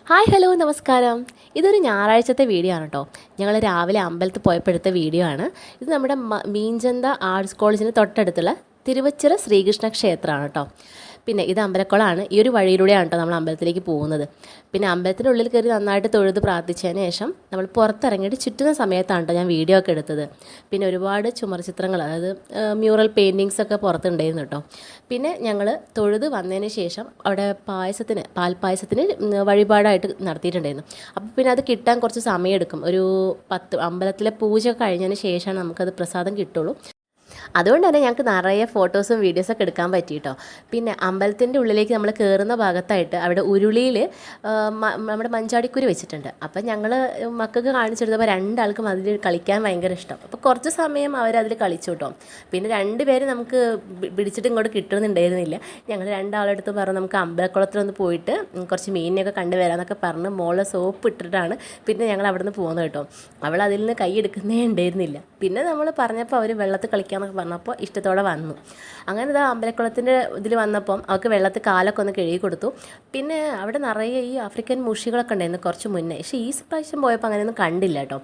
Hi hello നമസ്കാരം. ഇതൊരു ഞായറാഴ്ചത്തെ video ആണ് കേട്ടോ. ഞങ്ങൾ രാവിലെ അമ്പലത്തിൽ പോയപ്പോൾ എടുത്ത വീഡിയോ ആണ്. ഇത് നമ്മുടെ മീഞ്ചന്ത ആർട്സ് കോളേജിന് തൊട്ടടുത്തുള്ള തിരുവച്ചിറ ശ്രീകൃഷ്ണ ക്ഷേത്രമാണ് കേട്ടോ. പിന്നെ ഇത് അമ്പലക്കുളമാണ്. ഈ ഒരു വഴിയിലൂടെയാണ് കേട്ടോ നമ്മൾ അമ്പലത്തിലേക്ക് പോകുന്നത്. പിന്നെ അമ്പലത്തിനുള്ളിൽ കയറി നന്നായിട്ട് തൊഴുത് പ്രാർത്ഥിച്ചതിന് ശേഷം നമ്മൾ പുറത്തിറങ്ങിയിട്ട് ചുറ്റുന്ന സമയത്താണ് കേട്ടോ ഞാൻ വീഡിയോ ഒക്കെ എടുത്തത്. പിന്നെ ഒരുപാട് ചുമർ ചിത്രങ്ങൾ, അതായത് മ്യൂറൽ പെയിൻറ്റിങ്സ് ഒക്കെ പുറത്തുണ്ടായിരുന്നു കേട്ടോ. പിന്നെ ഞങ്ങൾ തൊഴുത് വന്നതിന് ശേഷം അവിടെ പാൽപ്പായസത്തിന് വഴിപാടായിട്ട് നടത്തിയിട്ടുണ്ടായിരുന്നു. അപ്പോൾ പിന്നെ അത് കിട്ടാൻ കുറച്ച് സമയമെടുക്കും. ഒരു അമ്പലത്തിലെ പൂജ കഴിഞ്ഞതിന് ശേഷമാണ് നമുക്കത് പ്രസാദം കിട്ടുള്ളൂ. അതുകൊണ്ട് തന്നെ ഞങ്ങൾക്ക് നിറയെ ഫോട്ടോസും വീഡിയോസൊക്കെ എടുക്കാൻ പറ്റിയിട്ടോ. പിന്നെ അമ്പലത്തിൻ്റെ ഉള്ളിലേക്ക് നമ്മൾ കയറുന്ന ഭാഗത്തായിട്ട് അവിടെ ഉരുളിയിൽ നമ്മുടെ മഞ്ചാടിക്കുരു വെച്ചിട്ടുണ്ട്. അപ്പം ഞങ്ങൾ മക്കൾക്ക് കാണിച്ചെടുത്തപ്പോൾ രണ്ടാൾക്കും അതിൽ കളിക്കാൻ ഭയങ്കര ഇഷ്ടം. അപ്പോൾ കുറച്ച് സമയം അവരതിൽ കളിച്ചു കേട്ടോ. പിന്നെ രണ്ടുപേരും നമുക്ക് പിടിച്ചിട്ട് ഇങ്ങോട്ട് കിട്ടുന്നുണ്ടായിരുന്നില്ല. ഞങ്ങൾ രണ്ടാളെടുത്ത് പറഞ്ഞു നമുക്ക് അമ്പലക്കുളത്തിലൊന്ന് പോയിട്ട് കുറച്ച് മീനിനെയൊക്കെ കണ്ടുവരാമെന്നൊക്കെ പറഞ്ഞ് മോളെ സോപ്പ് ഇട്ടിട്ടാണ് പിന്നെ ഞങ്ങൾ അവിടെ നിന്ന് പോകുന്നത് കേട്ടോ. അവൾ അതിൽ നിന്ന് കൈ എടുക്കുന്നേ ഉണ്ടായിരുന്നില്ല. പിന്നെ നമ്മൾ പറഞ്ഞപ്പോൾ അവർ വെള്ളത്തിൽ കളിക്കാമെന്നൊക്കെ പറഞ്ഞപ്പോൾ ഇഷ്ടത്തോടെ വന്നു. അങ്ങനെ ഇതാ അമ്പലക്കുളത്തിൻ്റെ ഇതിൽ വന്നപ്പം അവൾക്ക് വെള്ളത്തിൽ കാലൊക്കെ ഒന്ന് കഴുകി കൊടുത്തു. പിന്നെ അവിടെ നിറയെ ഈ ആഫ്രിക്കൻ മുഷികളൊക്കെ ഉണ്ടായിരുന്നു കുറച്ച് മുന്നേ. പക്ഷേ ഈ പ്രാവശ്യം പോയപ്പോൾ അങ്ങനെയൊന്നും കണ്ടില്ല കേട്ടോ.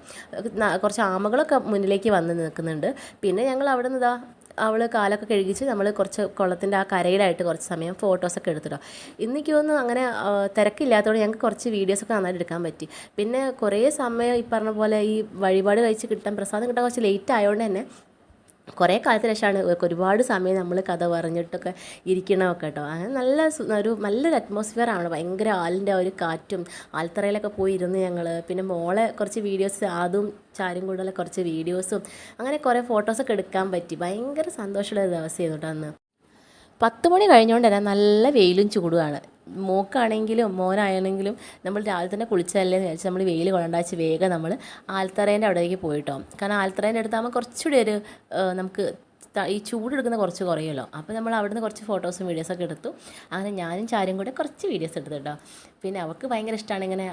കുറച്ച് ആമകളൊക്കെ മുന്നിലേക്ക് വന്ന് നിൽക്കുന്നുണ്ട്. പിന്നെ ഞങ്ങൾ അവിടെ നിന്ന് ഇതാ അവൾ കാലൊക്കെ കഴുകിച്ച് നമ്മൾ കുറച്ച് കുളത്തിൻ്റെ ആ കരയിലായിട്ട് കുറച്ച് സമയം ഫോട്ടോസൊക്കെ എടുത്തിട്ടോ. ഇന്നിക്ക് തോന്നുന്നു അങ്ങനെ തിരക്കില്ലാത്തതുകൊണ്ട് ഞങ്ങൾക്ക് കുറച്ച് വീഡിയോസൊക്കെ നന്നായിട്ട് എടുക്കാൻ പറ്റി. പിന്നെ കുറേ സമയം ഈ പറഞ്ഞ പോലെ ഈ വഴിപാട് കഴിച്ച് കിട്ടാൻ പ്രസാദം കിട്ടാൻ കുറച്ച് ലേറ്റ് ആയതുകൊണ്ട് തന്നെ കുറേ കാലത്തിന് ശേഷമാണ് ഒരുപാട് സമയം നമ്മൾ കഥ പറഞ്ഞിട്ടൊക്കെ ഇരിക്കണമൊക്കെ കേട്ടോ. അങ്ങനെ നല്ലൊരു അറ്റ്മോസ്ഫിയറാണ്. ഭയങ്കര ആലിൻ്റെ ഒരു കാറ്റും ആൽത്തറയിലൊക്കെ പോയി ഇരുന്ന് ഞങ്ങൾ. പിന്നെ മോളെ കുറച്ച് വീഡിയോസ്, അതും ചാരും കൂടുതൽ കുറച്ച് വീഡിയോസും അങ്ങനെ കുറേ ഫോട്ടോസൊക്കെ എടുക്കാൻ പറ്റി. ഭയങ്കര സന്തോഷമുള്ള ദിവസമായിരുന്നു കേട്ടോ അന്ന്. 10 മണി കഴിഞ്ഞുകൊണ്ട് തന്നെ നല്ല വെയിലും ചൂടുമാണ്. മോക്കാണെങ്കിലും മോനാണെങ്കിലും നമ്മൾ രാവിലെ തന്നെ കുളിച്ചതല്ലേ എന്ന് വിചാരിച്ച് നമ്മൾ വെയിൽ കൊണ്ടാച്ച് വേഗം നമ്മൾ ആൽത്തറേൻ്റെ അവിടേക്ക് പോയിട്ടോ. കാരണം ആൽത്തറേൻ്റെ അടുത്താകുമ്പോൾ കുറച്ചുകൂടി ഒരു നമുക്ക് ഈ ചൂടെടുക്കുന്ന കുറച്ച് കുറയുമല്ലോ. അപ്പോൾ നമ്മൾ അവിടുന്ന് കുറച്ച് ഫോട്ടോസും വീഡിയോസൊക്കെ എടുത്തു. അങ്ങനെ ഞാനും ചാരും കൂടെ കുറച്ച് വീഡിയോസ് എടുത്തു കേട്ടോ. പിന്നെ അവൾക്ക് ഭയങ്കര ഇഷ്ടമാണ് ഇങ്ങനെ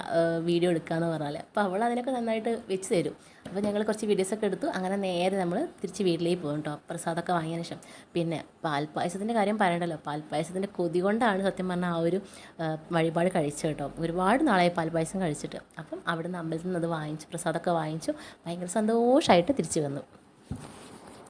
വീഡിയോ എടുക്കുകയെന്ന് പറഞ്ഞാൽ. അപ്പോൾ അവൾ അതിനൊക്കെ നന്നായിട്ട് വെച്ച് തരും. അപ്പോൾ ഞങ്ങൾ കുറച്ച് വീഡിയോസൊക്കെ എടുത്തു. അങ്ങനെ നേരെ നമ്മൾ തിരിച്ച് വീട്ടിലേക്ക് പോകും കേട്ടോ, പ്രസാദമൊക്കെ വാങ്ങിയതിന് ശേഷം. പിന്നെ പാൽപ്പായസത്തിൻ്റെ കാര്യം പറയണ്ടല്ലോ. പാൽപ്പായസത്തിൻ്റെ കൊതി കൊണ്ടാണ് സത്യം പറഞ്ഞാൽ ആ ഒരു വഴിപാട് കഴിച്ചു കേട്ടോ. ഒരുപാട് നാളായി പാൽപ്പായസം കഴിച്ചിട്ട്. അപ്പം അവിടുന്ന് അമ്പലത്തിൽ നിന്ന് അത് വാങ്ങിച്ചു, പ്രസാദമൊക്കെ വാങ്ങിച്ചു. ഭയങ്കര സന്തോഷമായിട്ട് തിരിച്ചു വന്നു.